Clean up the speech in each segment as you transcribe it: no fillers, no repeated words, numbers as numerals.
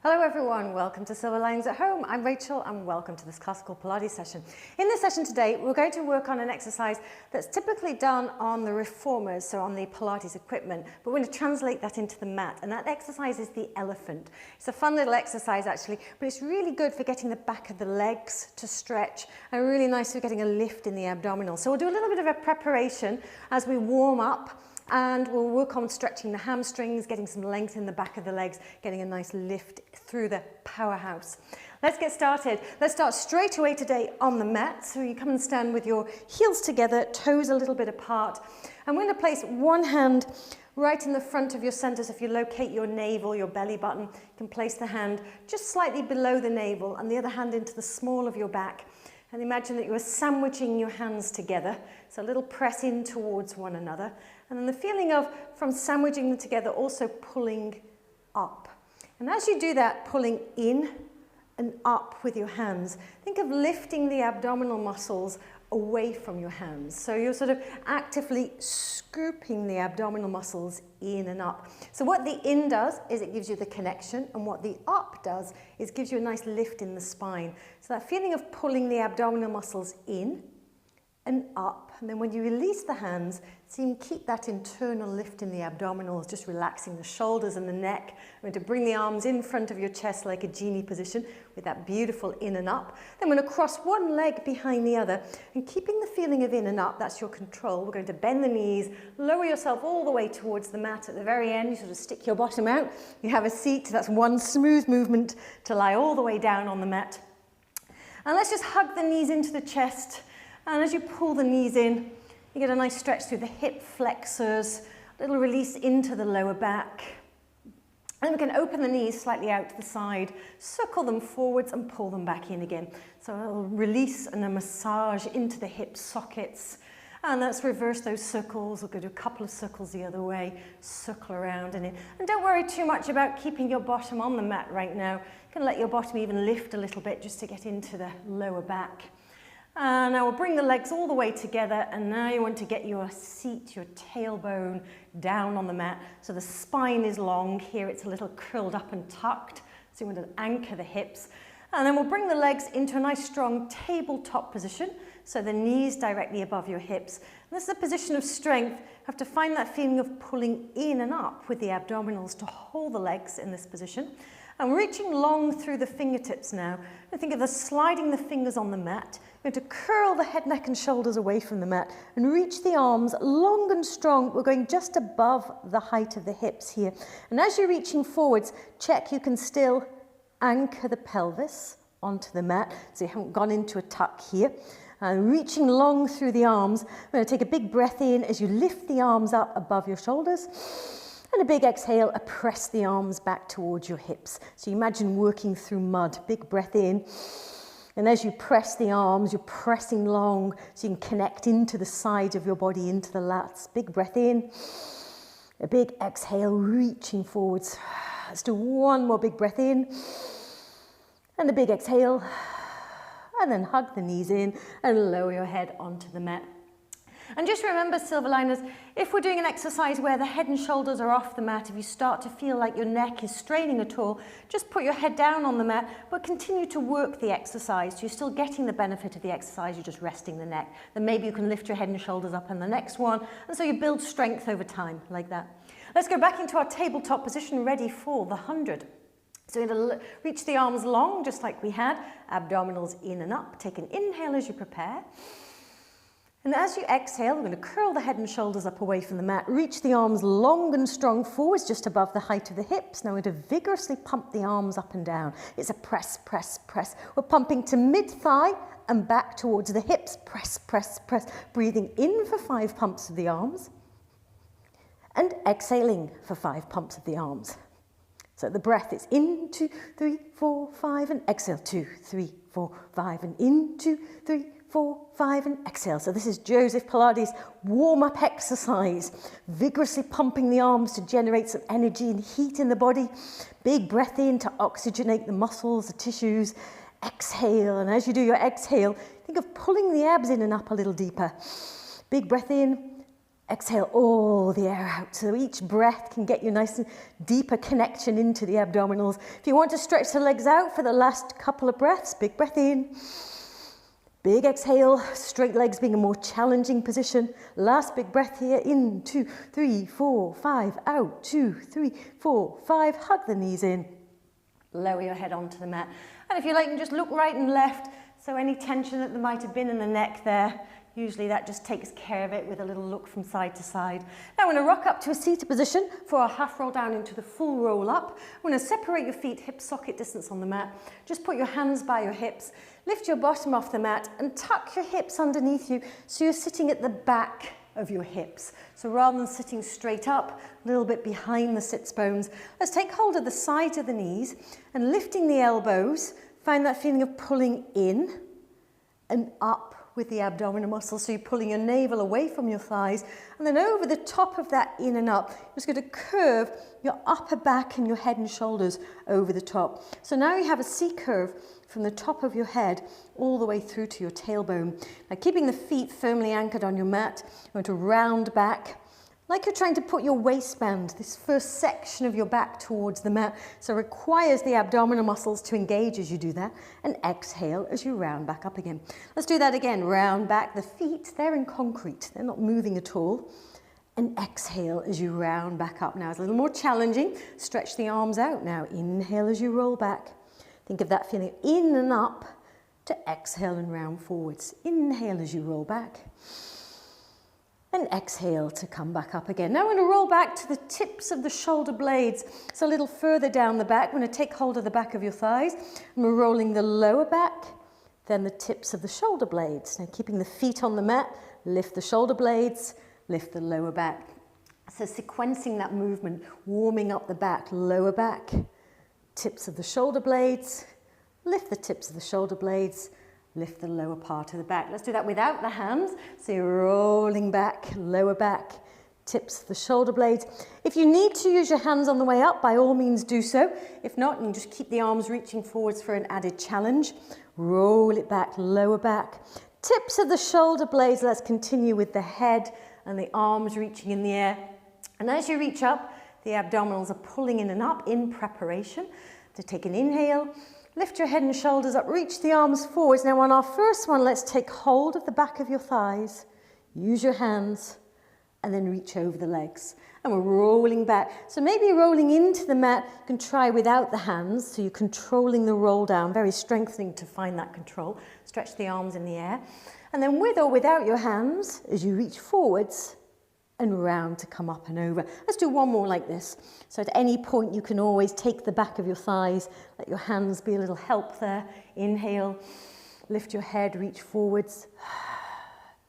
Hello everyone, welcome to Silver Linings at Home. I'm Rachel and welcome to this classical Pilates session. In this session today, we're going to work on an exercise that's typically done on the reformers, so on the Pilates equipment, but we're going to translate that into the mat, and that exercise is the elephant. It's a fun little exercise actually, but it's really good for getting the back of the legs to stretch and really nice for getting a lift in the abdominal. So we'll do a little bit of a preparation as we warm up. And we'll work on stretching the hamstrings, getting some length in the back of the legs, getting a nice lift through the powerhouse. Let's get started. Let's start straight away today on the mat. So you come and stand with your heels together, toes a little bit apart. I'm going to place one hand right in the front of your center. So if you locate your navel, your belly button, you can place the hand just slightly below the navel and the other hand into the small of your back. And imagine that you are sandwiching your hands together. So a little press in towards one another. And then the feeling of, from sandwiching them together, also pulling up. And as you do that, pulling in and up with your hands, think of lifting the abdominal muscles away from your hands. So you're sort of actively scooping the abdominal muscles in and up. So what the in does is it gives you the connection, and what the up does is gives you a nice lift in the spine. So that feeling of pulling the abdominal muscles in and up, and then when you release the hands, so you can keep that internal lift in the abdominals, just relaxing the shoulders and the neck. I'm going to bring the arms in front of your chest like a genie position with that beautiful in and up. Then we're going to cross one leg behind the other and keeping the feeling of in and up, that's your control. We're going to bend the knees, lower yourself all the way towards the mat. At the very end, you sort of stick your bottom out. You have a seat. That's one smooth movement to lie all the way down on the mat. And let's just hug the knees into the chest. And as you pull the knees in, you get a nice stretch through the hip flexors, a little release into the lower back. And we can open the knees slightly out to the side, circle them forwards and pull them back in again. So a little release and a massage into the hip sockets. And let's reverse those circles. We'll go do a couple of circles the other way, circle around and in. And don't worry too much about keeping your bottom on the mat right now. You can let your bottom even lift a little bit just to get into the lower back. And now we'll bring the legs all the way together, and now you want to get your seat, your tailbone down on the mat. So the spine is long. Here it's a little curled up and tucked. So you want to anchor the hips. And then we'll bring the legs into a nice strong tabletop position. So the knees directly above your hips. And this is a position of strength. You have to find that feeling of pulling in and up with the abdominals to hold the legs in this position. And reaching long through the fingertips now. And think of the sliding the fingers on the mat. You're going to curl the head, neck and shoulders away from the mat and reach the arms long and strong. We're going just above the height of the hips here. And as you're reaching forwards, check you can still anchor the pelvis onto the mat. So you haven't gone into a tuck here. And reaching long through the arms. I'm going to take a big breath in as you lift the arms up above your shoulders. And a big exhale, press the arms back towards your hips. So you imagine working through mud. Big breath in. And as you press the arms, you're pressing long so you can connect into the sides of your body, into the lats. Big breath in. A big exhale, reaching forwards. Let's do one more big breath in. And a big exhale. And then hug the knees in and lower your head onto the mat. And just remember, silver liners, if we're doing an exercise where the head and shoulders are off the mat, if you start to feel like your neck is straining at all, just put your head down on the mat, but continue to work the exercise. So you're still getting the benefit of the exercise, you're just resting the neck. Then maybe you can lift your head and shoulders up in the next one, and so you build strength over time, like that. Let's go back into our tabletop position, ready for the 100. So you're going to reach the arms long, just like we had, abdominals in and up. Take an inhale as you prepare. And as you exhale, we're going to curl the head and shoulders up away from the mat, reach the arms long and strong forwards, just above the height of the hips. Now we're going to vigorously pump the arms up and down. It's a press, press, press. We're pumping to mid-thigh and back towards the hips. Press, press, press. Breathing in for 5 pumps of the arms. And exhaling for 5 pumps of the arms. So the breath is in, 2, 3, 4, 5, and exhale, 2, 3, 4, 5, and in, 2, 3, 4, 5, and exhale. So this is Joseph Pilates warm-up exercise. Vigorously pumping the arms to generate some energy and heat in the body. Big breath in to oxygenate the muscles, the tissues. Exhale, and as you do your exhale, think of pulling the abs in and up a little deeper. Big breath in, Exhale all the air out. So each breath can get you nice and deeper connection into the abdominals. If you want to stretch the legs out for the last couple of breaths, big breath in. Big exhale, straight legs being a more challenging position. Last big breath here, in, 2, 3, 4, 5, out, 2, 3, 4, 5, hug the knees in. Lower your head onto the mat. And if you like, you can just look right and left. So any tension that there might have been in the neck there, usually that just takes care of it with a little look from side to side. Now we're going to rock up to a seated position for our half roll down into the full roll up. We're going to separate your feet hip socket distance on the mat. Just put your hands by your hips, lift your bottom off the mat and tuck your hips underneath you so you're sitting at the back of your hips. So rather than sitting straight up, a little bit behind the sits bones, let's take hold of the sides of the knees and lifting the elbows. Find that feeling of pulling in and up with the abdominal muscles. So you're pulling your navel away from your thighs and then over the top of that in and up, you're just going to curve your upper back and your head and shoulders over the top. So now you have a C curve from the top of your head all the way through to your tailbone. Now keeping the feet firmly anchored on your mat, you're going to round back like you're trying to put your waistband, this first section of your back towards the mat. So it requires the abdominal muscles to engage as you do that. And exhale as you round back up again. Let's do that again. Round back. The feet, they're in concrete. They're not moving at all. And exhale as you round back up. Now it's a little more challenging. Stretch the arms out now. Inhale as you roll back. Think of that feeling in and up to exhale and round forwards. Inhale as you roll back. And exhale to come back up again. Now we're going to roll back to the tips of the shoulder blades. So a little further down the back. We're going to take hold of the back of your thighs. And we're rolling the lower back, then the tips of the shoulder blades. Now keeping the feet on the mat, lift the shoulder blades, lift the lower back. So sequencing that movement, warming up the back, lower back, tips of the shoulder blades, lift the tips of the shoulder blades, lift the lower part of the back. Let's do that without the hands. So you're rolling back, lower back, tips of the shoulder blades. If you need to use your hands on the way up, by all means do so. If not, you can just keep the arms reaching forwards for an added challenge. Roll it back, lower back. Tips of the shoulder blades. Let's continue with the head and the arms reaching in the air. And as you reach up, the abdominals are pulling in and up in preparation to take an inhale. Lift your head and shoulders up, reach the arms forwards. Now on our first one, let's take hold of the back of your thighs, use your hands, and then reach over the legs. And we're rolling back. So maybe rolling into the mat, you can try without the hands, so you're controlling the roll down, very strengthening to find that control. Stretch the arms in the air. And then with or without your hands, as you reach forwards, and round to come up and over. Let's do one more like this. So at any point you can always take the back of your thighs, let your hands be a little help there. Inhale, lift your head, reach forwards.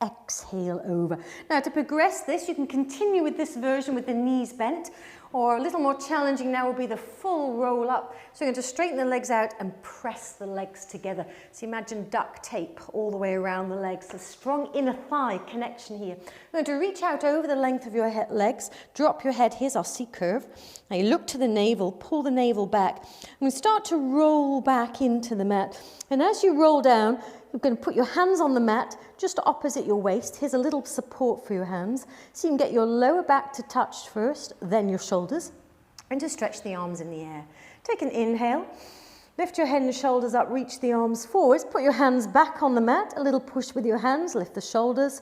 Exhale over. Now to progress this, you can continue with this version with the knees bent, or a little more challenging now will be the full roll up. So you're going to straighten the legs out and press the legs together. So imagine duct tape all the way around the legs. So strong inner thigh connection here. You're going to reach out over the length of your legs, drop your head. Here's our C curve. Now you look to the navel, pull the navel back, and start to roll back into the mat. And as you roll down, you're going to put your hands on the mat just opposite your waist. Here's a little support for your hands. So you can get your lower back to touch first, then your shoulders, and to stretch the arms in the air. Take an inhale. Lift your head and shoulders up, reach the arms forwards. Put your hands back on the mat. A little push with your hands. Lift the shoulders,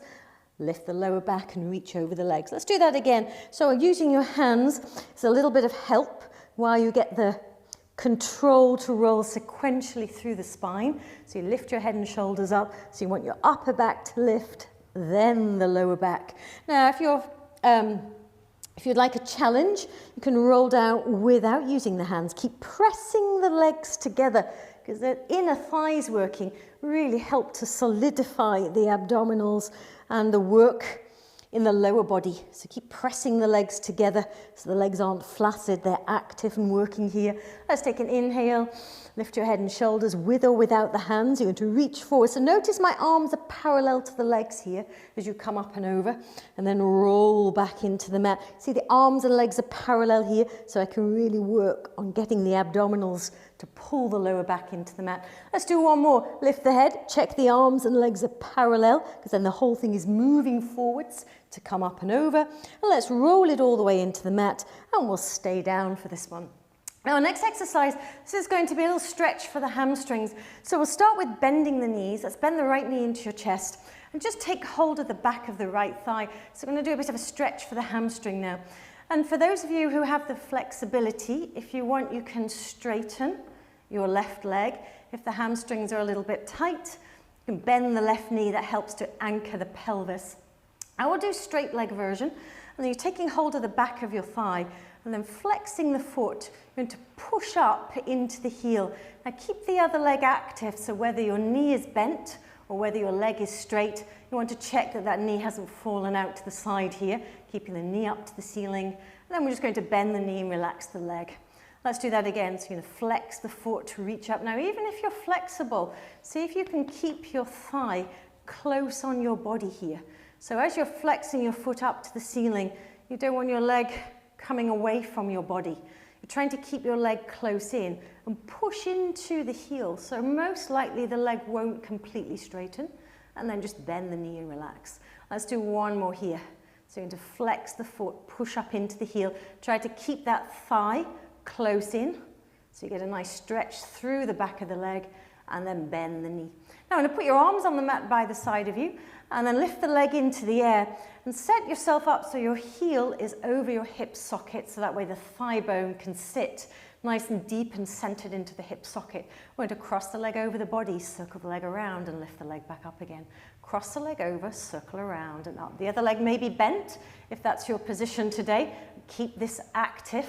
lift the lower back, and reach over the legs. Let's do that again. So using your hands is a little bit of help while you get the control to roll sequentially through the spine. So you lift your head and shoulders up. So you want your upper back to lift, then the lower back. Now, if you'd like a challenge, you can roll down without using the hands. Keep pressing the legs together because the inner thighs working really help to solidify the abdominals and the work in the lower body. So keep pressing the legs together so the legs aren't flaccid, they're active and working here. Let's take an inhale, lift your head and shoulders with or without the hands. You're going to reach forward. So notice my arms are parallel to the legs here as you come up and over, and then roll back into the mat. See, the arms and legs are parallel here, so I can really work on getting the abdominals to pull the lower back into the mat. Let's do one more. Lift the head, check the arms and legs are parallel, because then the whole thing is moving forwards to come up and over. And let's roll it all the way into the mat, and we'll stay down for this one. Now, our next exercise, this is going to be a little stretch for the hamstrings. So we'll start with bending the knees. Let's bend the right knee into your chest and just take hold of the back of the right thigh. So we're going to do a bit of a stretch for the hamstring now. And for those of you who have the flexibility, if you want, you can straighten your left leg. If the hamstrings are a little bit tight, you can bend the left knee. That helps to anchor the pelvis. I will do straight leg version, and then you're taking hold of the back of your thigh and then flexing the foot. You're going to push up into the heel. Now keep the other leg active, so whether your knee is bent or whether your leg is straight, you want to check that that knee hasn't fallen out to the side here, keeping the knee up to the ceiling. And then we're just going to bend the knee and relax the leg. Let's do that again. So you're going to flex the foot to reach up. Now, even if you're flexible, see if you can keep your thigh close on your body here. So as you're flexing your foot up to the ceiling, you don't want your leg coming away from your body. You're trying to keep your leg close in and push into the heel. So most likely the leg won't completely straighten, and then just bend the knee and relax. Let's do one more here. So you're going to flex the foot, push up into the heel. Try to keep that thigh close in, so you get a nice stretch through the back of the leg, and then bend the knee. Now I'm going to put your arms on the mat by the side of you, and then lift the leg into the air and set yourself up so your heel is over your hip socket, so that way the thigh bone can sit nice and deep and centered into the hip socket. We're going to cross the leg over the body, circle the leg around and lift the leg back up again. Cross the leg over, circle around and up. The other leg may be bent if that's your position today. Keep this active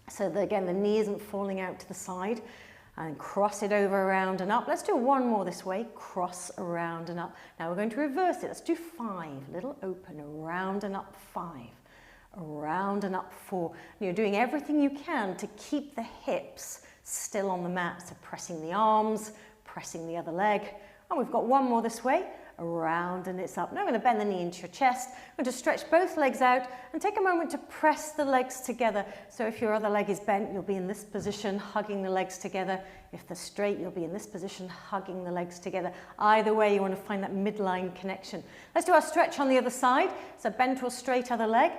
so that, again, the knee isn't falling out to the side. And cross it over, around and up. Let's do one more this way. Cross, around and up. Now we're going to reverse it. Let's do 5. Little open, around and up 5. Around and up 4. And you're doing everything you can to keep the hips still on the mat. So pressing the arms, pressing the other leg. And we've got one more this way. Around and it's up. Now I'm going to bend the knee into your chest. I'm going to stretch both legs out and take a moment to press the legs together. So if your other leg is bent, you'll be in this position, hugging the legs together. If they're straight, you'll be in this position, hugging the legs together. Either way, you want to find that midline connection. Let's do our stretch on the other side. So bend to a straight other leg.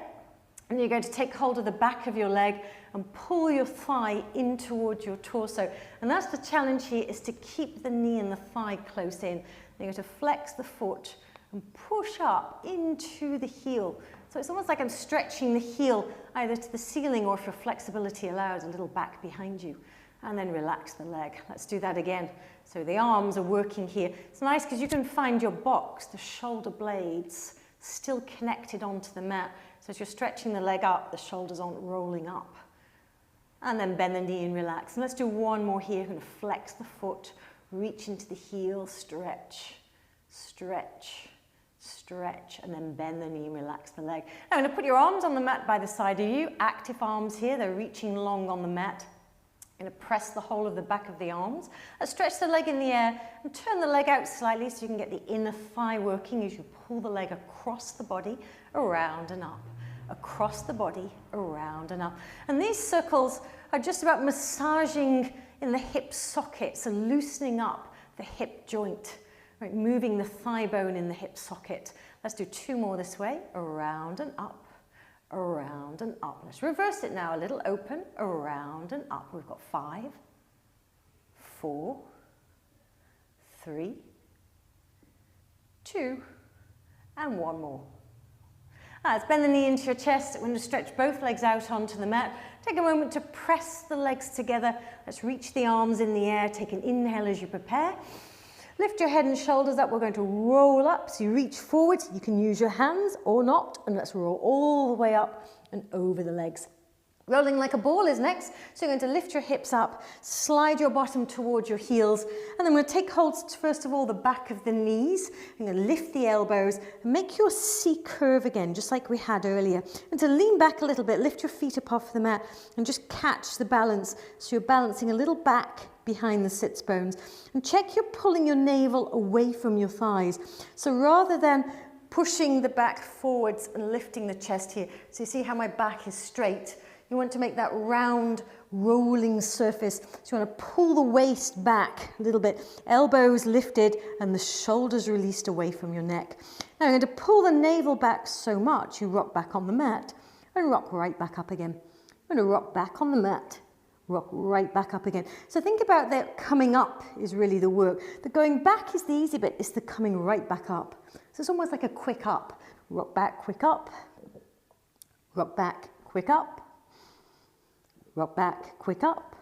And you're going to take hold of the back of your leg and pull your thigh in towards your torso. And that's the challenge here, is to keep the knee and the thigh close in. You're going to flex the foot and push up into the heel. So it's almost like I'm stretching the heel either to the ceiling, or if your flexibility allows, a little back behind you. And then relax the leg. Let's do that again. So the arms are working here. It's nice because you can find your box, the shoulder blades, still connected onto the mat. So as you're stretching the leg up, the shoulders aren't rolling up. And then bend the knee and relax. And let's do one more here. You're going to flex the foot, reach into the heel, stretch, stretch, stretch, and then bend the knee and relax the leg. Now I'm going to put your arms on the mat by the side of you. Active arms here, they're reaching long on the mat. I'm going to press the whole of the back of the arms. Stretch the leg in the air and turn the leg out slightly so you can get the inner thigh working as you pull the leg across the body, around and up. Across the body, around and up. And these circles are just about massaging in the hip sockets and loosening up the hip joint, right? Moving the thigh bone in the hip socket. Let's do 2 more this way, around and up, around and up. Let's reverse it now, a little open, around and up. We've got 5, 4, 3, 2, and 1 more. Let's bend the knee into your chest. We're going to stretch both legs out onto the mat. Take a moment to press the legs together. Let's reach the arms in the air. Take an inhale as you prepare. Lift your head and shoulders up. We're going to roll up. So you reach forward. You can use your hands or not. And let's roll all the way up and over the legs. Rolling like a ball is next. So you're going to lift your hips up, slide your bottom towards your heels, and then we're going to take hold, first of all, the back of the knees. You're going to lift the elbows and make your C curve again, just like we had earlier. And to lean back a little bit, lift your feet up off the mat and just catch the balance. So you're balancing a little back behind the sits bones. And check you're pulling your navel away from your thighs. So rather than pushing the back forwards and lifting the chest here, so you see how my back is straight. You want to make that round, rolling surface. So you want to pull the waist back a little bit. Elbows lifted and the shoulders released away from your neck. Now I'm going to pull the navel back so much you rock back on the mat and rock right back up again. I'm going to rock back on the mat, rock right back up again. So think about that coming up is really the work. The going back is the easy bit, it's the coming right back up. So it's almost like a quick up. Rock back, quick up, rock back, quick up, rock back, quick up.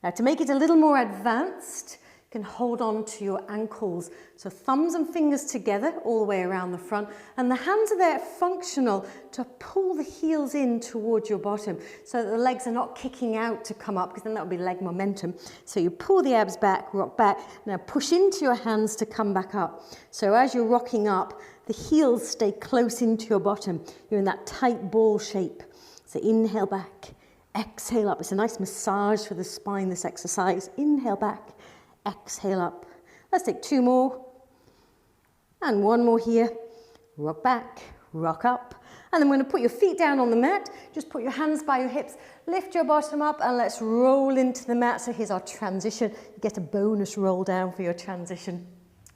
Now to make it a little more advanced, you can hold on to your ankles. So thumbs and fingers together all the way around the front, and the hands are there functional to pull the heels in towards your bottom so that the legs are not kicking out to come up, because then that would be leg momentum. So you pull the abs back, rock back. Now push into your hands to come back up. So as you're rocking up, the heels stay close into your bottom. You're in that tight ball shape. So inhale back, exhale up. It's a nice massage for the spine, this exercise. Inhale back, exhale up. Let's take 2 more. And 1 more here. Rock back, rock up. And then we're going to put your feet down on the mat. Just put your hands by your hips. Lift your bottom up and let's roll into the mat. So here's our transition. You get a bonus roll down for your transition.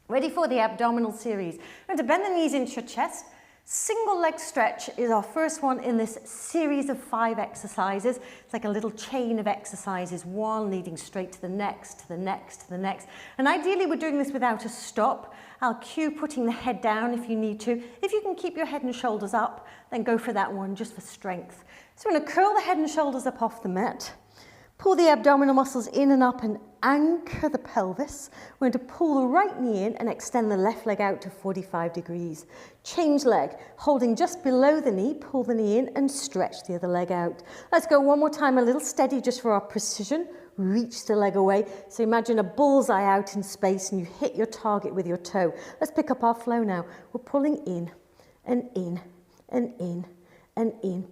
Ready for the abdominal series. We're going to bend the knees into your chest. Single leg stretch is our first one in this series of 5 exercises. It's like a little chain of exercises, one leading straight to the next, to the next, to the next. And ideally we're doing this without a stop. I'll cue putting the head down if you need to. If you can keep your head and shoulders up, then go for that one just for strength. So we're going to curl the head and shoulders up off the mat. Pull the abdominal muscles in and up and anchor the pelvis. We're going to pull the right knee in and extend the left leg out to 45 degrees. Change leg, holding just below the knee, pull the knee in and stretch the other leg out. Let's go one more time, a little steady just for our precision. Reach the leg away. So imagine a bullseye out in space and you hit your target with your toe. Let's pick up our flow now. We're pulling in and in and in and in.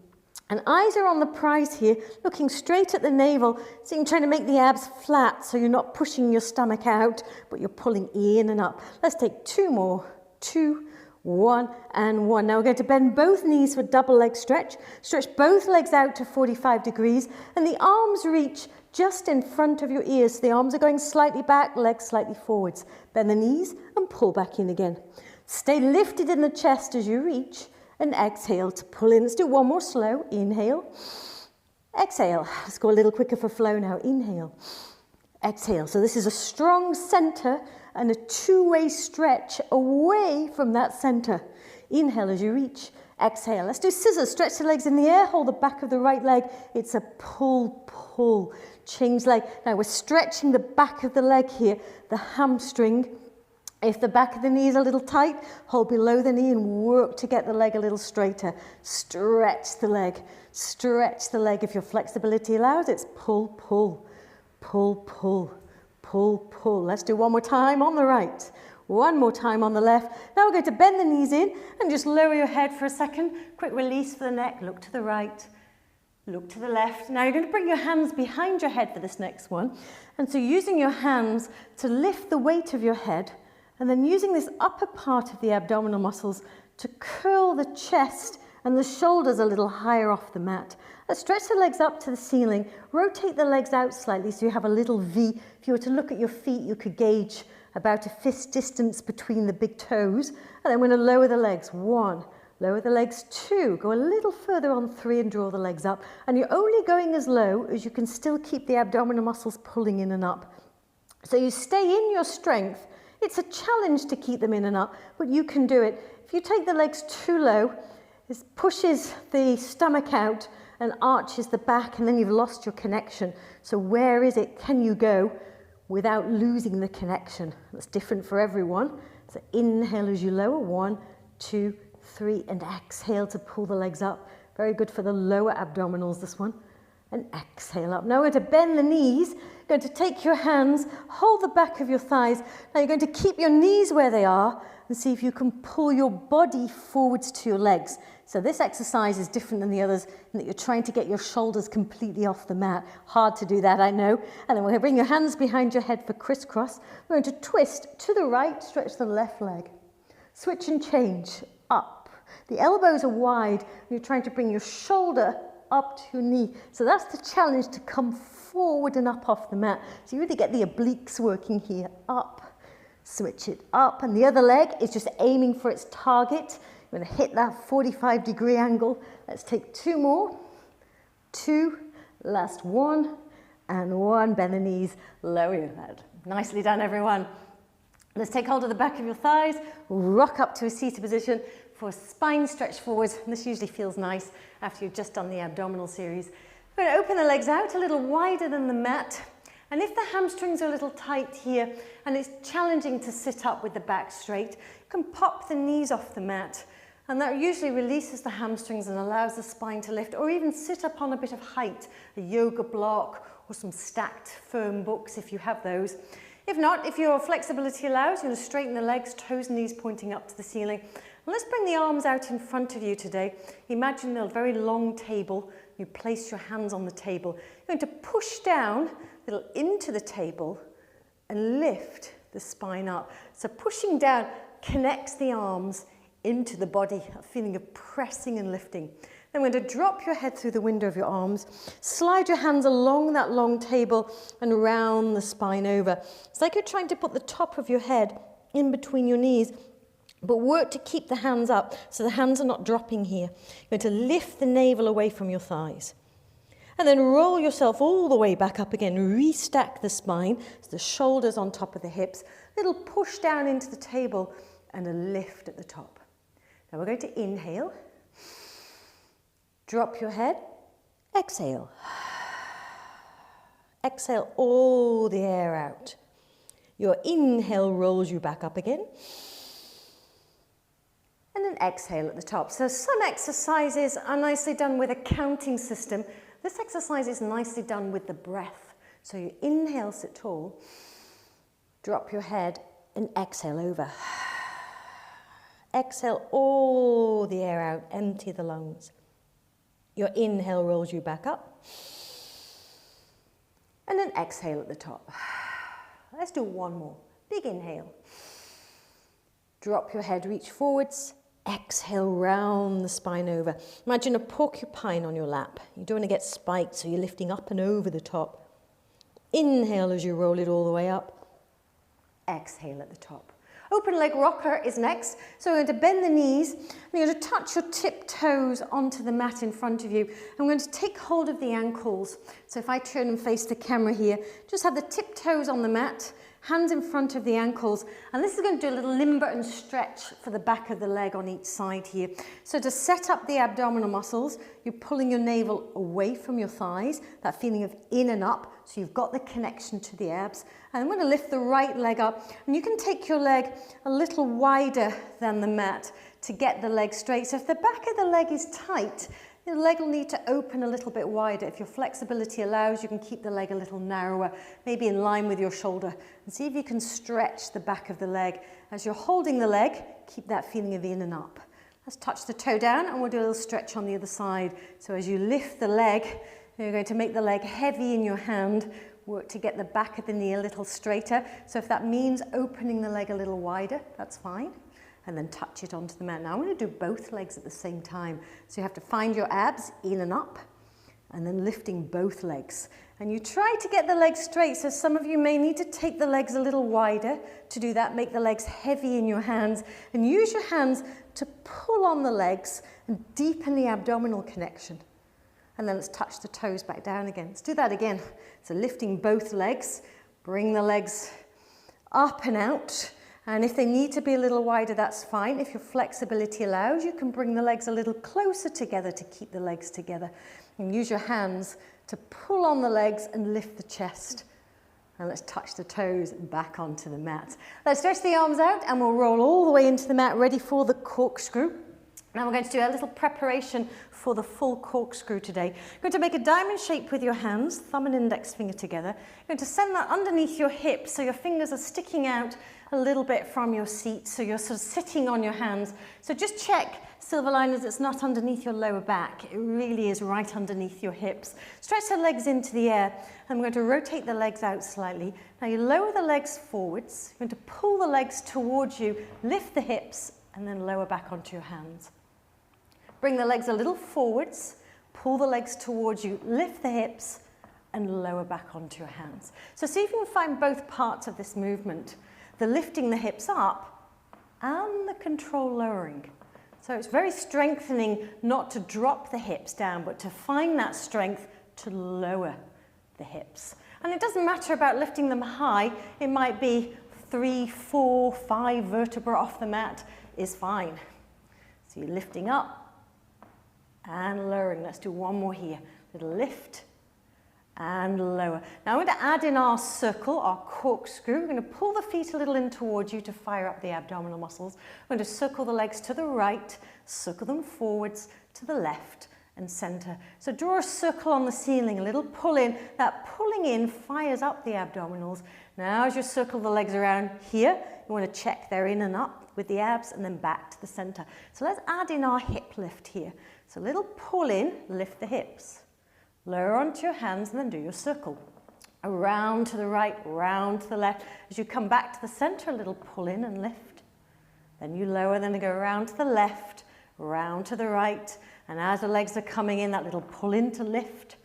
And eyes are on the prize here, looking straight at the navel, so you're trying to make the abs flat so you're not pushing your stomach out, but you're pulling in and up. Let's take 2 more. 2, 1, and 1. Now we're going to bend both knees for double leg stretch. Stretch both legs out to 45 degrees, and the arms reach just in front of your ears. So the arms are going slightly back, legs slightly forwards. Bend the knees and pull back in again. Stay lifted in the chest as you reach. And exhale to pull in. Let's do 1 more slow. Inhale, exhale. Let's go a little quicker for flow now. Inhale, exhale. So this is a strong center and a 2-way stretch away from that center. Inhale as you reach. Exhale. Let's do scissors. Stretch the legs in the air. Hold the back of the right leg. It's a pull, pull. Change leg. Now we're stretching the back of the leg here, the hamstring. If the back of the knee is a little tight, hold below the knee and work to get the leg a little straighter. Stretch the leg. Stretch the leg. If your flexibility allows, it's pull, pull, pull, pull, pull, pull. Let's do 1 more time on the right. 1 more time on the left. Now we're going to bend the knees in and just lower your head for a second. Quick release for the neck. Look to the right. Look to the left. Now you're going to bring your hands behind your head for this next one. And so using your hands to lift the weight of your head, and then using this upper part of the abdominal muscles to curl the chest and the shoulders a little higher off the mat. Let's stretch the legs up to the ceiling. Rotate the legs out slightly so you have a little V. If you were to look at your feet, you could gauge about a fist distance between the big toes. And then we're going to lower the legs. 1, lower the legs. 2, go a little further on 3 and draw the legs up. And you're only going as low as you can still keep the abdominal muscles pulling in and up. So you stay in your strength. It's a challenge to keep them in and up, but you can do it. If you take the legs too low, it pushes the stomach out and arches the back, and then you've lost your connection. So where is it? Can you go without losing the connection? That's different for everyone. So inhale as you lower. 1, 2, 3, and exhale to pull the legs up. Very good for the lower abdominals, this one. And exhale up. Now we're going to bend the knees. You're going to take your hands, hold the back of your thighs. Now you're going to keep your knees where they are and see if you can pull your body forwards to your legs. So this exercise is different than the others in that you're trying to get your shoulders completely off the mat. Hard to do that, I know. And then we're going to bring your hands behind your head for crisscross. We're going to twist to the right, stretch the left leg. Switch and change, up. The elbows are wide. You're trying to bring your shoulder up to your knee. So that's the challenge, to come forward and up off the mat. So you really get the obliques working here. Up, Switch it up, and the other leg is just aiming for its target. You're going to hit that 45-degree angle. Let's take 2 more. 2, last 1, and 1. Bend the knees, lower your head. Nicely done, everyone. Let's take hold of the back of your thighs, rock up to a seated position for a spine stretch forwards. This usually feels nice after you've just done the abdominal series. We're going to open the legs out a little wider than the mat. And if the hamstrings are a little tight here and it's challenging to sit up with the back straight, you can pop the knees off the mat, and that usually releases the hamstrings and allows the spine to lift, or even sit up on a bit of height, a yoga block or some stacked firm books if you have those. If not, if your flexibility allows, you're going to straighten the legs, toes and knees pointing up to the ceiling. And let's bring the arms out in front of you today. Imagine a very long table. You place your hands on the table. You're going to push down a little into the table and lift the spine up. So pushing down connects the arms into the body, a feeling of pressing and lifting. Then we're going to drop your head through the window of your arms, slide your hands along that long table and round the spine over. It's like you're trying to put the top of your head in between your knees, but work to keep the hands up so the hands are not dropping here. You're going to lift the navel away from your thighs. And then roll yourself all the way back up again. Restack the spine, so the shoulders on top of the hips. Little push down into the table and a lift at the top. Now we're going to inhale. Drop your head. Exhale. Exhale all the air out. Your inhale rolls you back up again. And then exhale at the top. So some exercises are nicely done with a counting system. This exercise is nicely done with the breath. So you inhale, sit tall, drop your head and exhale over. Exhale all the air out, empty the lungs. Your inhale rolls you back up. And then exhale at the top. Let's do one more. Big inhale. Drop your head, reach forwards. Exhale, round the spine over. Imagine a porcupine on your lap. You don't want to get spiked, so you're lifting up and over the top. Inhale as you roll it all the way up. Exhale at the top. Open leg rocker is next. So we're going to bend the knees. And you're going to touch your tip toes onto the mat in front of you. I'm going to take hold of the ankles. So if I turn and face the camera here, just have the tip toes on the mat, hands in front of the ankles, and this is going to do a little limber and stretch for the back of the leg on each side here. So to set up the abdominal muscles, you're pulling your navel away from your thighs, that feeling of in and up, so you've got the connection to the abs. And I'm going to lift the right leg up, and you can take your leg a little wider than the mat to get the leg straight. So if the back of the leg is tight, the leg will need to open a little bit wider. If your flexibility allows, you can keep the leg a little narrower, maybe in line with your shoulder. And see if you can stretch the back of the leg. As you're holding the leg, keep that feeling of in and up. Let's touch the toe down and we'll do a little stretch on the other side. So as you lift the leg, you're going to make the leg heavy in your hand. Work to get the back of the knee a little straighter. So if that means opening the leg a little wider, that's fine. And then touch it onto the mat. Now I'm going to do both legs at the same time. So you have to find your abs in and up, and then lifting both legs. And you try to get the legs straight. So some of you may need to take the legs a little wider to do that. Make the legs heavy in your hands, and use your hands to pull on the legs and deepen the abdominal connection. And then let's touch the toes back down again. Let's do that again. So lifting both legs, bring the legs up and out. And if they need to be a little wider, that's fine. If your flexibility allows, you can bring the legs a little closer together to keep the legs together. And use your hands to pull on the legs and lift the chest. And let's touch the toes back onto the mat. Let's stretch the arms out and we'll roll all the way into the mat, ready for the corkscrew. Now we're going to do a little preparation for the full corkscrew today. You're going to make a diamond shape with your hands, thumb and index finger together. You're going to send that underneath your hips so your fingers are sticking out a little bit from your seat, so you're sort of sitting on your hands. So just check, silver liners, it's not underneath your lower back. It really is right underneath your hips. Stretch the legs into the air. I'm going to rotate the legs out slightly. Now you lower the legs forwards. You're going to pull the legs towards you, lift the hips, and then lower back onto your hands. Bring the legs a little forwards, pull the legs towards you, lift the hips, and lower back onto your hands. So see if you can find both parts of this movement. the lifting the hips up and the control lowering. So it's very strengthening not to drop the hips down, but to find that strength to lower the hips. And it doesn't matter about lifting them high. It might be 3, 4, 5 vertebrae off the mat is fine. So you're lifting up and lowering. Let's do one more here. Little lift and lower. Now I'm going to add in our circle, our corkscrew. We're going to pull the feet a little in towards you to fire up the abdominal muscles. We're going to circle the legs to the right, circle them forwards to the left and center. So draw a circle on the ceiling, a little pull in. That pulling in fires up the abdominals. Now as you circle the legs around here, you want to check they're in and up with the abs and then back to the center. So let's add in our hip lift here. So a little pull in, lift the hips. Lower onto your hands and then do your circle. Around to the right, round to the left. As you come back to the center, a little pull in and lift. Then you lower, then go around to the left, round to the right. And as the legs are coming in, that little pull in to lift.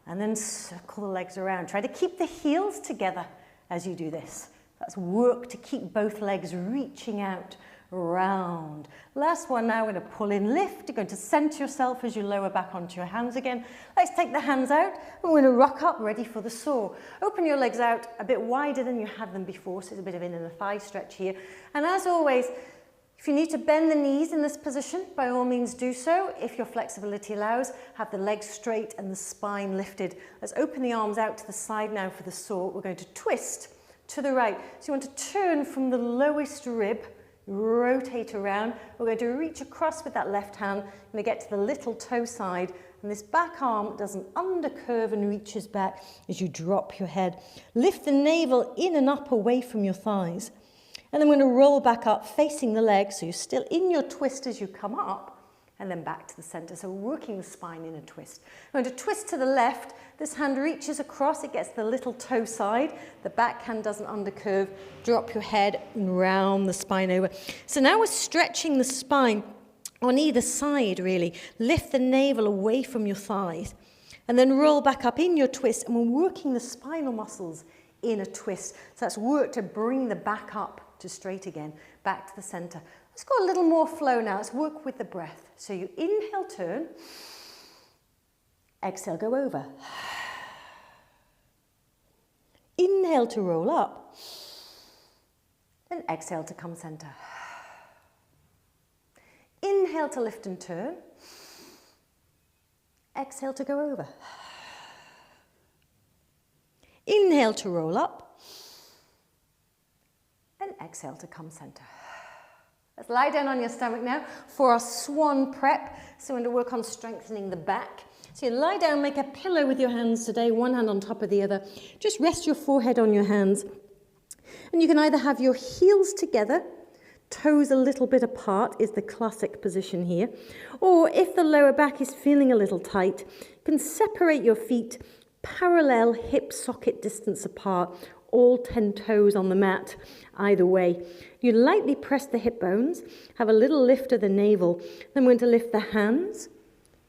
And then circle the legs around. Try to keep the heels together as you do this. That's work to keep both legs reaching out, round. Last one now, we're going to pull in, lift. You're going to center yourself as you lower back onto your hands again. Let's take the hands out and we're going to rock up, ready for the saw. Open your legs out a bit wider than you had them before, so there's a bit of in the thigh stretch here. And as always, if you need to bend the knees in this position, by all means do so. If your flexibility allows, have the legs straight and the spine lifted. Let's open the arms out to the side now for the saw. We're going to twist to the right. So you want to turn from the lowest rib, rotate around. We're going to reach across with that left hand. You're going to get to the little toe side, and this back arm does an undercurve and reaches back as you drop your head. Lift the navel in and up away from your thighs. And then we're going to roll back up, facing the legs, so you're still in your twist as you come up, and then back to the center. So working the spine in a twist. I'm going to twist to the left. This hand reaches across, it gets the little toe side. The back hand does an undercurve. Drop your head and round the spine over. So now we're stretching the spine on either side, really. Lift the navel away from your thighs. And then roll back up in your twist, and we're working the spinal muscles in a twist. So that's work to bring the back up to straight again, back to the center. Let's go a little more flow now. Let's work with the breath. So you inhale, turn. Exhale, go over. Inhale to roll up. Then exhale to come center. Inhale to lift and turn. Exhale to go over. Inhale to roll up. And exhale to come center. Let's lie down on your stomach now for our swan prep. So we're going to work on strengthening the back. So you lie down, make a pillow with your hands today, one hand on top of the other. Just rest your forehead on your hands. And you can either have your heels together, toes a little bit apart is the classic position here. Or if the lower back is feeling a little tight, you can separate your feet parallel hip socket distance apart, all 10 toes on the mat, either way. You lightly press the hip bones, have a little lift of the navel. Then we're going to lift the hands,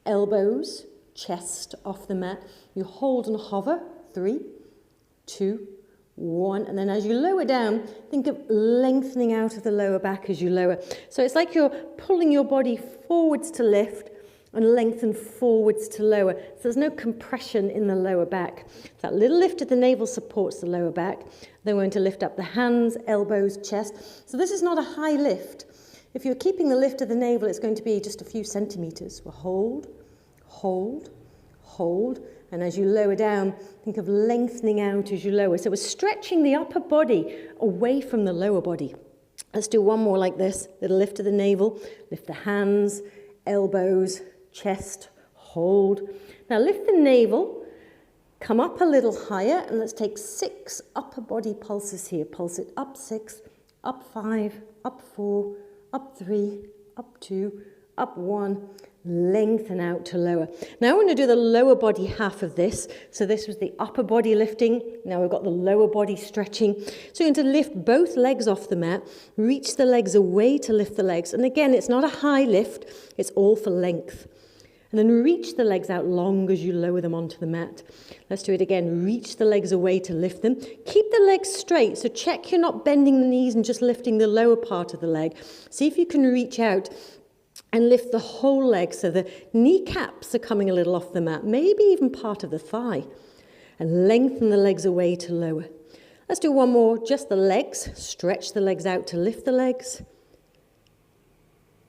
elbows, chest off the mat. You hold and hover, 3, 2, 1. And then as you lower down, think of lengthening out of the lower back as you lower. So it's like you're pulling your body forwards to lift and lengthen forwards to lower. So there's no compression in the lower back. That little lift of the navel supports the lower back. Then we're going to lift up the hands, elbows, chest. So this is not a high lift. If you're keeping the lift of the navel, it's going to be just a few centimeters. We'll hold, hold, hold. And as you lower down, think of lengthening out as you lower. So we're stretching the upper body away from the lower body. Let's do one more like this. Little lift of the navel, lift the hands, elbows, chest, hold. Now lift the navel, come up a little higher, and let's take 6 upper body pulses here. Pulse it up 6, up 5, up 4, up 3, up 2, up 1. Lengthen out to lower. Now we're going to do the lower body half of this. So this was the upper body lifting. Now we've got the lower body stretching. So you're going to lift both legs off the mat, reach the legs away to lift the legs. And again, it's not a high lift, it's all for length. And then reach the legs out long as you lower them onto the mat. Let's do it again. Reach the legs away to lift them. Keep the legs straight, so check you're not bending the knees and just lifting the lower part of the leg. See if you can reach out and lift the whole leg so the kneecaps are coming a little off the mat, maybe even part of the thigh. And lengthen the legs away to lower. Let's do one more, just the legs. Stretch the legs out to lift the legs.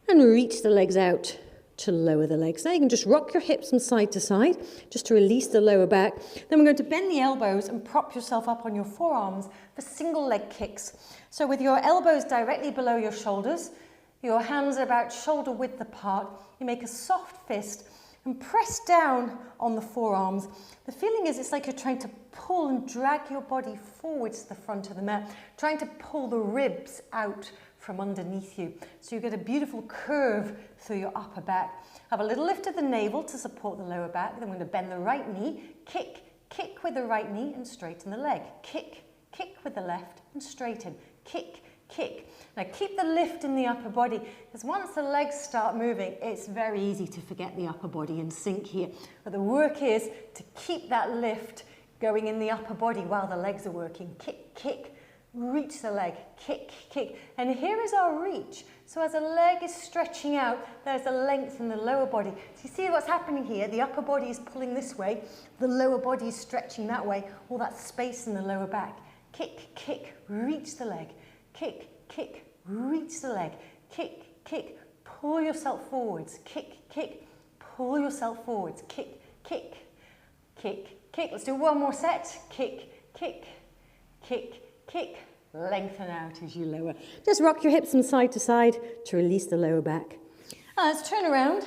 And reach the legs out to lower the legs. Now you can just rock your hips from side to side, just to release the lower back. Then we're going to bend the elbows and prop yourself up on your forearms for single leg kicks. So with your elbows directly below your shoulders, your hands are about shoulder width apart, you make a soft fist and press down on the forearms. The feeling is it's like you're trying to pull and drag your body forwards to the front of the mat, trying to pull the ribs out from underneath you. So you get a beautiful curve through your upper back. Have a little lift of the navel to support the lower back. Then we're going to bend the right knee, kick, kick with the right knee and straighten the leg. Kick, kick with the left and straighten. Kick, kick. Now keep the lift in the upper body, because once the legs start moving, it's very easy to forget the upper body and sink here. But the work is to keep that lift going in the upper body while the legs are working. Kick, kick. Reach the leg, kick, kick. And here is our reach. So as the leg is stretching out, there's a length in the lower body. So you see what's happening here? The upper body is pulling this way, the lower body is stretching that way, all that space in the lower back. Kick, kick, reach the leg. Kick, kick, reach the leg. Kick, kick, pull yourself forwards. Kick, kick, pull yourself forwards. Kick, kick, kick, kick. Let's do one more set. Kick, kick, kick, kick, lengthen out as you lower. Just rock your hips from side to side to release the lower back. Let's turn around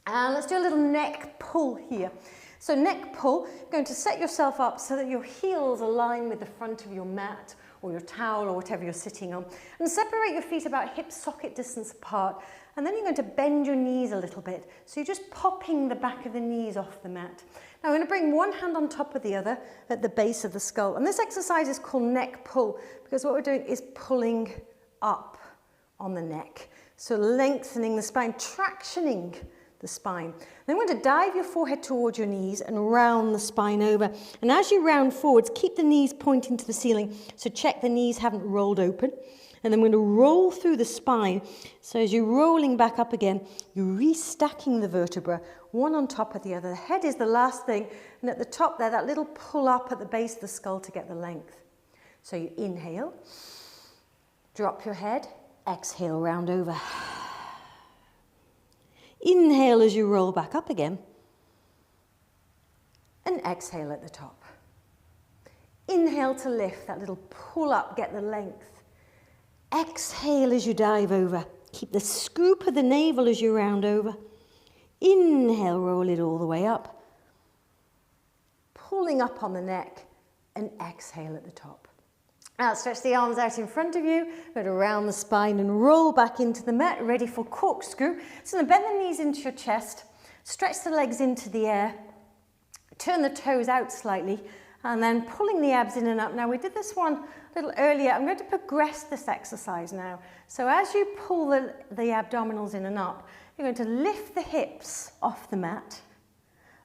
and let's do a little neck pull here. So neck pull, you're going to set yourself up so that your heels align with the front of your mat or your towel or whatever you're sitting on. And separate your feet about hip socket distance apart. And then you're going to bend your knees a little bit. So you're just popping the back of the knees off the mat. Now I'm going to bring one hand on top of the other at the base of the skull. And this exercise is called neck pull, because what we're doing is pulling up on the neck. So lengthening the spine, tractioning the spine. Then we're going to dive your forehead towards your knees and round the spine over. And as you round forwards, keep the knees pointing to the ceiling. So check the knees haven't rolled open. And then we're going to roll through the spine. So as you're rolling back up again, you're restacking the vertebra, one on top of the other. The head is the last thing. And at the top there, that little pull up at the base of the skull to get the length. So you inhale, drop your head, exhale, round over. Inhale as you roll back up again. And exhale at the top. Inhale to lift, that little pull up, get the length. Exhale as you dive over. Keep the scoop of the navel as you round over. Inhale, roll it all the way up. Pulling up on the neck and exhale at the top. Now stretch the arms out in front of you, go around the spine and roll back into the mat, ready for corkscrew. So now bend the knees into your chest, stretch the legs into the air, turn the toes out slightly, and then pulling the abs in and up. Now we did this one a little earlier. I'm going to progress this exercise now. So as you pull the abdominals in and up, you're going to lift the hips off the mat.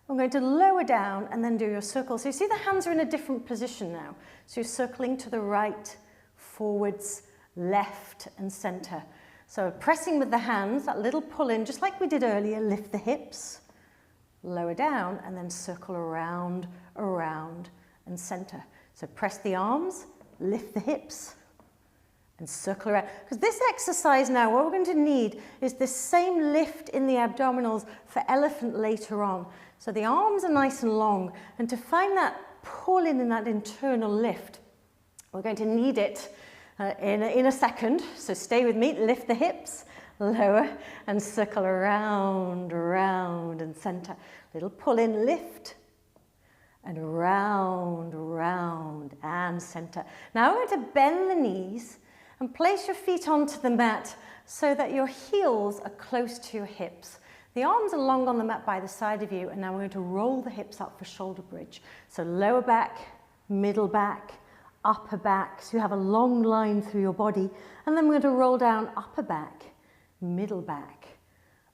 I'm going to lower down and then do your circle. So you see the hands are in a different position now. So you're circling to the right, forwards, left and center. So pressing with the hands, that little pull in, just like we did earlier, lift the hips, lower down and then circle around, around and center. So press the arms, lift the hips and circle around. Because this exercise now, what we're going to need is the same lift in the abdominals for elephant later on. So the arms are nice and long, and to find that pull in and that internal lift, we're going to need it in a second. So stay with me, lift the hips, lower and circle around, around and center. Little pull in, lift and around, around and center. Now we're going to bend the knees and place your feet onto the mat so that your heels are close to your hips. The arms are long on the mat by the side of you, and now we're going to roll the hips up for shoulder bridge. So lower back, middle back, upper back, so you have a long line through your body, and then we're going to roll down upper back, middle back,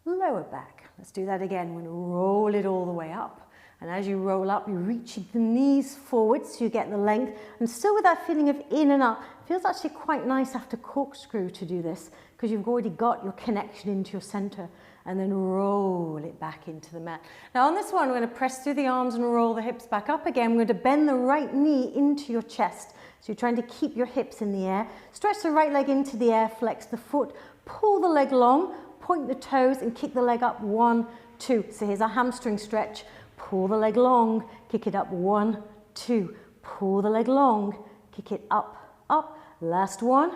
lower back. Let's do that again. We're going to roll it all the way up. And as you roll up, you reach the knees forward so you get the length. And still with that feeling of in and up, it feels actually quite nice after corkscrew to do this because you've already got your connection into your center. And then roll it back into the mat. Now on this one, we're going to press through the arms and roll the hips back up again. We're going to bend the right knee into your chest. So you're trying to keep your hips in the air. Stretch the right leg into the air, flex the foot, pull the leg long, point the toes and kick the leg up. 1, 2. So here's our hamstring stretch. Pull the leg long, kick it up. 1, 2. Pull the leg long, kick it up, up. Last one,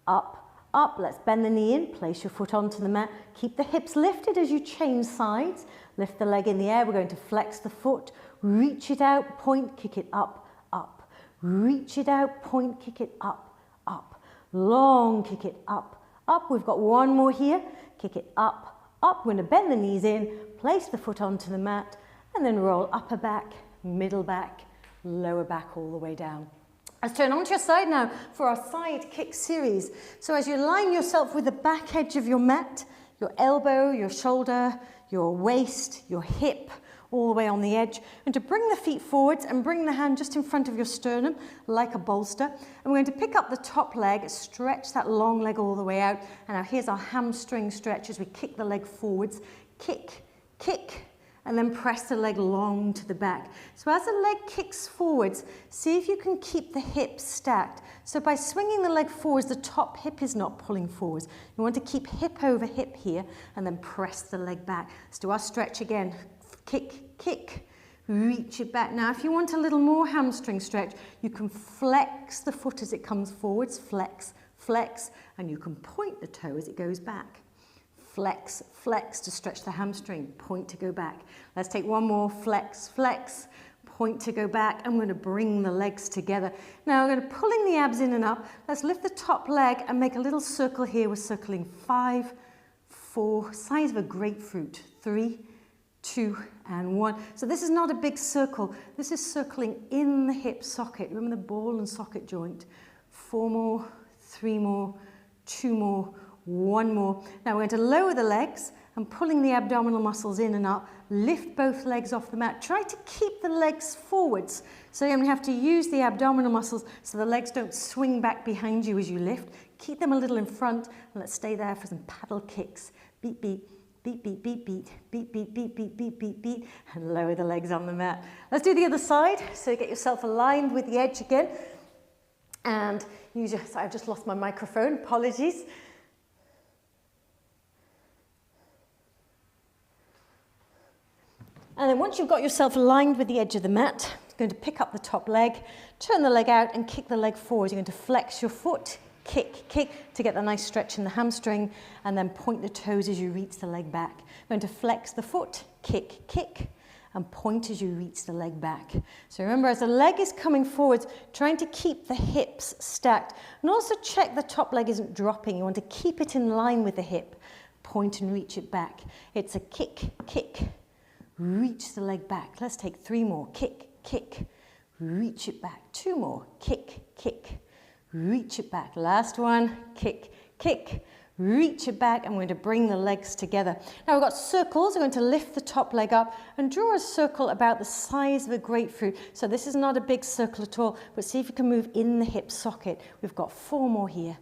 up, up. Let's bend the knee in, place your foot onto the mat. Keep the hips lifted as you change sides. Lift the leg in the air. We're going to flex the foot, reach it out, point, kick it up, up. Reach it out, point, kick it up, up. Long, kick it up, up. We've got one more here. Kick it up, up. We're going to bend the knees in, place the foot onto the mat, and then roll upper back, middle back, lower back all the way down. Let's turn onto your side now for our side kick series. So as you line yourself with the back edge of your mat, your elbow, your shoulder, your waist, your hip, all the way on the edge, and to bring the feet forwards and bring the hand just in front of your sternum like a bolster. And we're going to pick up the top leg, stretch that long leg all the way out. And now here's our hamstring stretch as we kick the leg forwards. Kick, kick, and then press the leg long to the back. So as the leg kicks forwards, see if you can keep the hips stacked. So by swinging the leg forwards, the top hip is not pulling forwards. You want to keep hip over hip here and then press the leg back. Let's do our stretch again. Kick, kick, reach it back. Now if you want a little more hamstring stretch, you can flex the foot as it comes forwards, flex, flex, and you can point the toe as it goes back. Flex, flex to stretch the hamstring, point to go back. Let's take one more, flex, flex, point to go back. I'm going to bring the legs together. Now we're going to pulling the abs in and up. Let's lift the top leg and make a little circle here. We're circling 5, 4, size of a grapefruit, 3, 2, and 1. So this is not a big circle. This is circling in the hip socket. Remember the ball and socket joint. 4 more, 3 more, 2 more, 1 more. Now we're going to lower the legs and pulling the abdominal muscles in and up. Lift both legs off the mat. Try to keep the legs forwards. So you're going to have to use the abdominal muscles so the legs don't swing back behind you as you lift. Keep them a little in front and let's stay there for some paddle kicks. Beat, beat. Beat, beat, beat, beat, beat, beat, beat, beat, beat, beat, beat, and lower the legs on the mat. Let's do the other side. So get yourself aligned with the edge again. And use your, sorry, I've just lost my microphone, apologies. And then once you've got yourself aligned with the edge of the mat, you're going to pick up the top leg, turn the leg out and kick the leg forward. You're going to flex your foot, kick, kick to get the nice stretch in the hamstring and then point the toes as you reach the leg back. You're going to flex the foot, kick, kick and point as you reach the leg back. So remember as the leg is coming forwards, trying to keep the hips stacked and also check the top leg isn't dropping. You want to keep it in line with the hip. Point and reach it back. It's a kick, kick, reach the leg back. Let's take 3 more. Kick, kick, reach it back. 2 more. Kick, kick, reach it back. Last one. Kick, kick, reach it back. And we're going to bring the legs together. Now we've got circles. We're going to lift the top leg up and draw a circle about the size of a grapefruit. So this is not a big circle at all, but see if you can move in the hip socket. We've got 4 more here.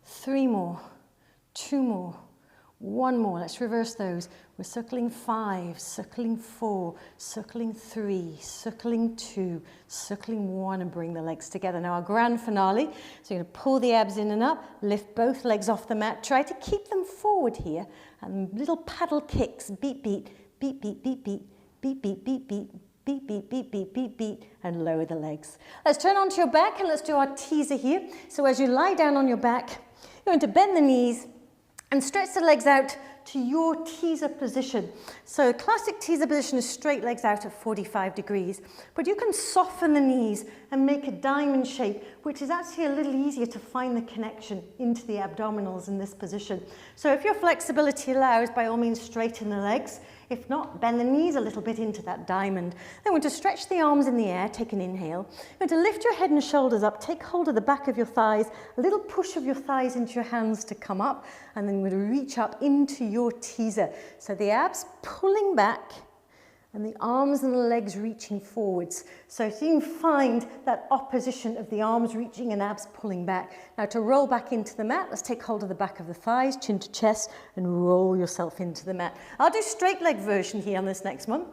3 more. 2 more. 1 more. Let's reverse those. We're circling 5, circling 4, circling 3, circling 2, circling 1 and bring the legs together. Now our grand finale. So you're going to pull the abs in and up, lift both legs off the mat. Try to keep them forward here and little paddle kicks. Beat, beat, beat, beat, beat, beat, beat, beat, beat, beat. Beat, beat, beat, beat, beat, beat, and lower the legs. Let's turn onto your back and let's do our teaser here. So as you lie down on your back, you're going to bend the knees and stretch the legs out to your teaser position. So classic teaser position is straight legs out at 45 degrees, but you can soften the knees and make a diamond shape, which is actually a little easier to find the connection into the abdominals in this position. So if your flexibility allows, by all means straighten the legs. If not, bend the knees a little bit into that diamond. Then we're going to stretch the arms in the air, take an inhale. You're going to lift your head and shoulders up, take hold of the back of your thighs, a little push of your thighs into your hands to come up, and then we're going to reach up into your teaser. So the abs pulling back, and the arms and the legs reaching forwards. So you can find that opposition of the arms reaching and abs pulling back. Now to roll back into the mat, let's take hold of the back of the thighs, chin to chest, and roll yourself into the mat. I'll do straight leg version here on this next one.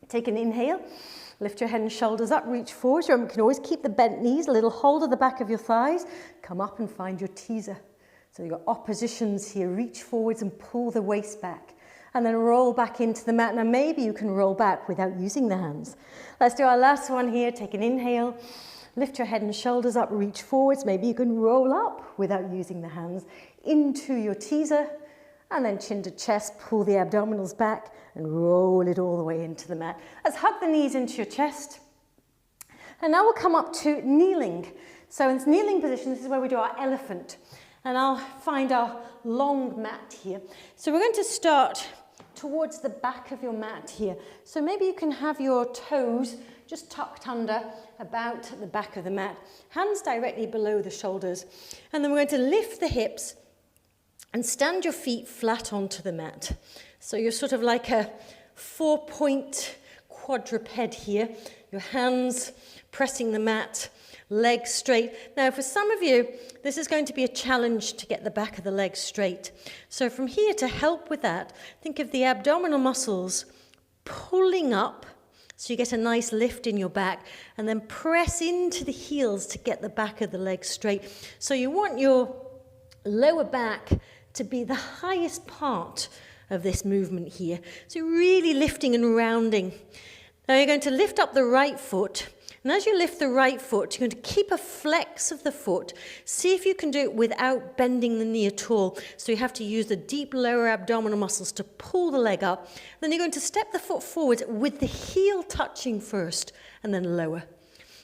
Take an inhale, lift your head and shoulders up, reach forward. You can always keep the bent knees, a little hold of the back of your thighs, come up and find your teaser. So you've got oppositions here, reach forwards and pull the waist back. And then roll back into the mat. Now maybe you can roll back without using the hands. Let's do our last one here. Take an inhale, lift your head and shoulders up, reach forwards. Maybe you can roll up without using the hands into your teaser, and then chin to chest, pull the abdominals back and roll it all the way into the mat. Let's hug the knees into your chest. And now we'll come up to kneeling. So in this kneeling position, this is where we do our elephant. And I'll find our long mat here. So we're going to start towards the back of your mat here. So maybe you can have your toes just tucked under about the back of the mat, hands directly below the shoulders. And then we're going to lift the hips and stand your feet flat onto the mat. So you're sort of like a 4-point quadruped here. Your hands pressing the mat, legs straight. Now for some of you, this is going to be a challenge to get the back of the legs straight. So from here, to help with that, think of the abdominal muscles pulling up so you get a nice lift in your back, and then press into the heels to get the back of the legs straight. So you want your lower back to be the highest part of this movement here. So really lifting and rounding. Now you're going to lift up the right foot. And as you lift the right foot, you're going to keep a flex of the foot. See if you can do it without bending the knee at all. So you have to use the deep lower abdominal muscles to pull the leg up. Then you're going to step the foot forward with the heel touching first and then lower.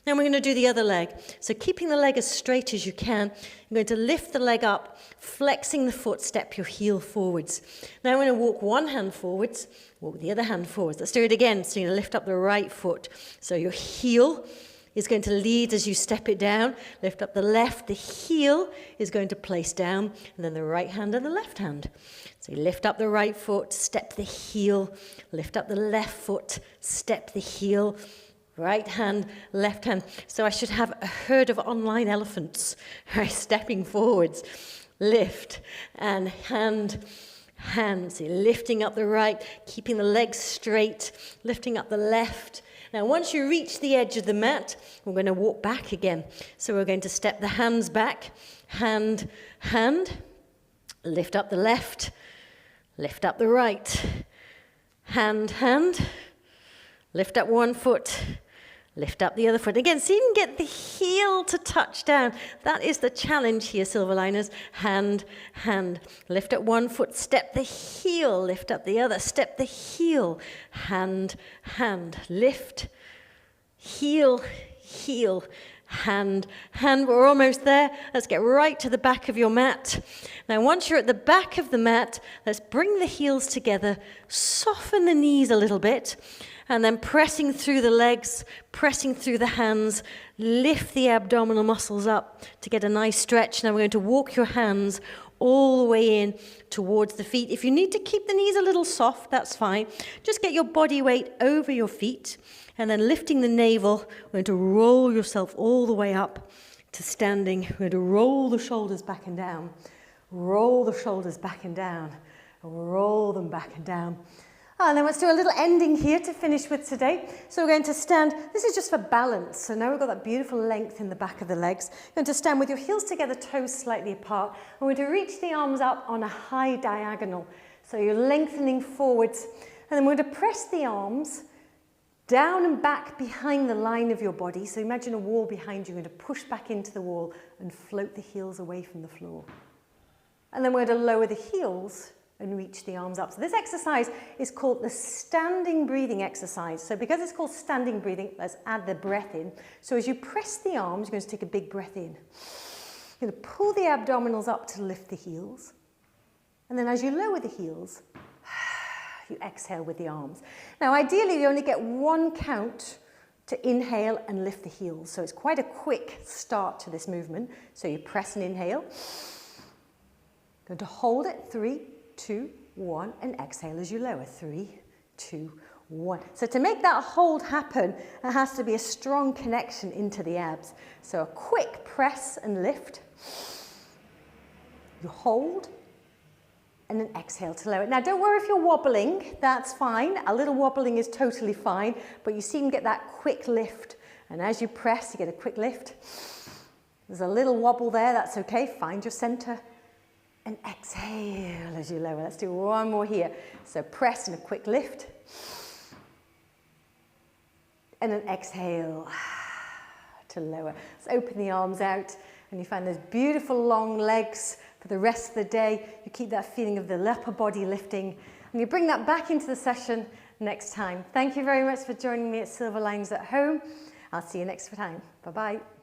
Now we're going to do the other leg. So keeping the leg as straight as you can, you're going to lift the leg up, flexing the foot, step your heel forwards. Now we're going to walk one hand forwards, walk the other hand forwards. Let's do it again. So you're going to lift up the right foot. So your heel is going to lead as you step it down. Lift up the left. The heel is going to place down. And then the right hand and the left hand. So you lift up the right foot, step the heel. Lift up the left foot, step the heel. Right hand, left hand. So I should have a herd of online elephants, right, stepping forwards. Lift and hand, hand. So you're lifting up the right, keeping the legs straight, lifting up the left. Now once you reach the edge of the mat, we're going to walk back again. So we're going to step the hands back, hand, hand. Lift up the left, lift up the right. Hand, hand. Lift up one foot. Lift up the other foot. Again, see if you can get the heel to touch down. That is the challenge here, silver liners. Hand, hand. Lift up one foot, step the heel. Lift up the other, step the heel. Hand, hand. Lift, heel, heel. Hand, hand. We're almost there. Let's get right to the back of your mat. Now, once you're at the back of the mat, let's bring the heels together. Soften the knees a little bit. And then pressing through the legs, pressing through the hands, lift the abdominal muscles up to get a nice stretch. Now we're going to walk your hands all the way in towards the feet. If you need to keep the knees a little soft, that's fine. Just get your body weight over your feet, and then lifting the navel, we're going to roll yourself all the way up to standing. We're going to roll the shoulders back and down, roll the shoulders back and down, and roll them back and down. And then let's do a little ending here to finish with today. So we're going to stand, this is just for balance. So now we've got that beautiful length in the back of the legs. You're going to stand with your heels together, toes slightly apart. And we're going to reach the arms up on a high diagonal. So you're lengthening forwards. And then we're going to press the arms down and back behind the line of your body. So imagine a wall behind you. You're going to push back into the wall and float the heels away from the floor. And then we're going to lower the heels and reach the arms up. So this exercise is called the standing breathing exercise. So because it's called standing breathing, let's add the breath in. So as you press the arms, you're going to take a big breath in. You're going to pull the abdominals up to lift the heels. And then as you lower the heels, You exhale with the arms. Now, ideally, you only get one count to inhale and lift the heels. So it's quite a quick start to this movement. So you press and inhale. Going to hold it, 3, 2, 1, and exhale as you lower, 3, 2, 1. So to make that hold happen, there has to be a strong connection into the abs. So a quick press and lift. You hold, and then exhale to lower. Now don't worry if you're wobbling, that's fine. A little wobbling is totally fine, but you see you can get that quick lift. And as you press, you get a quick lift. There's a little wobble there, that's okay. Find your center and exhale as you lower. Let's do one more here. So press and a quick lift. And then exhale to lower. Let's open the arms out and you find those beautiful long legs for the rest of the day. You keep that feeling of the upper body lifting and you bring that back into the session next time. Thank you very much for joining me at Silver Lines at Home. I'll see you next time. Bye-bye.